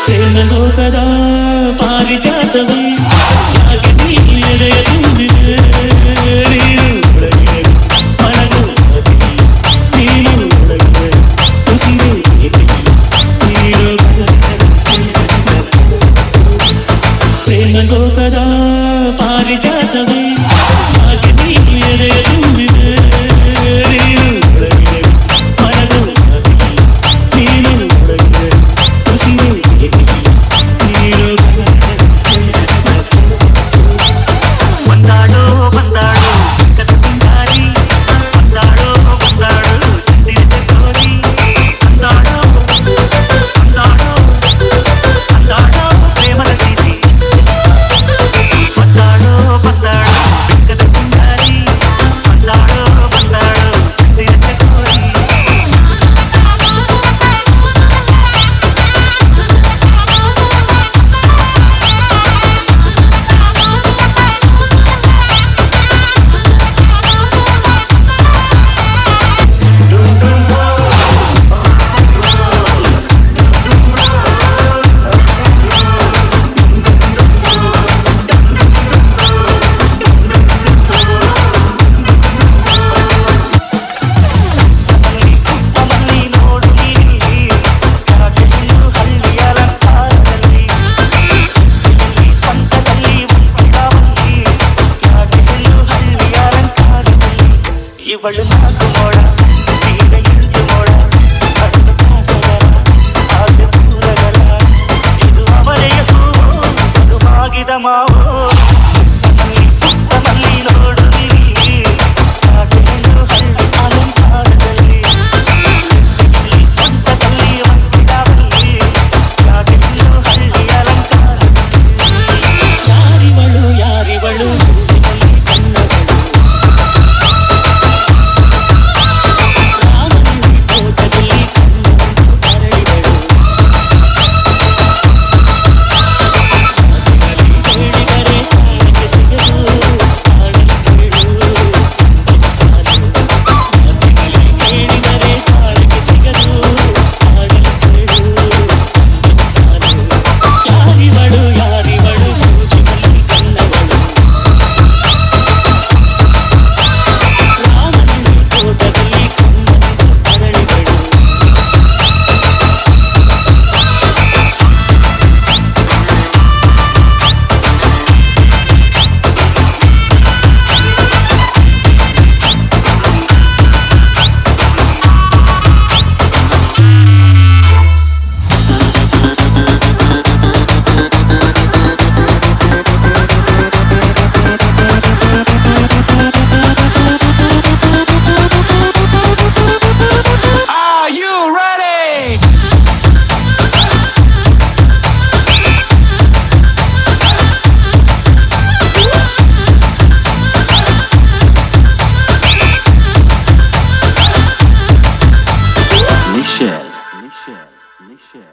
ಪ್ರೇಮ ಲೋಕದ ಪಾರಿಜಾತವೇ ಯಾಕೆ ನೀನು ಎದೆಯ ತುಂಬಿದೆ ನೀನು ಒಳಗೆ ಮನಗು ನೀನು ಒಳಗೆ ಉಸಿರು ನೀನು ಪ್ರೇಮ ಲೋಕದ ಪಾರಿಜಾತವೇ ಯಾಕೆ ನೀನು ಎದೆಯ ತುಂಬಿದೆ ನೀನು ಒಳಗೆ ಮನಗು ನೀನು ಒಳಗೆ ಉಸಿರು ಬಂದಾಡೋ ಬಂದಾಡೋ ಕಥ ಸಿಂಗಾರಿ ಬಂದಾಡೋ ಬಂದಾಡೋ ಚಂದಿರ ಚಕೋರಿ ಬಂದಾಡೋ ಬಂದಾಡೋ ಬಂದಾಡೋ ಪ್ರೇಮದ ಸೀತೆ ಬಂದಾಡೋ ಬಂದಾಡೋ ಕಥ ಸಿಂಗಾರಿ ಬಂದಾಡೋ ಬಂದಾಡೋ ಚಂದಿರ ಚಕೋರಿ ಇವಳು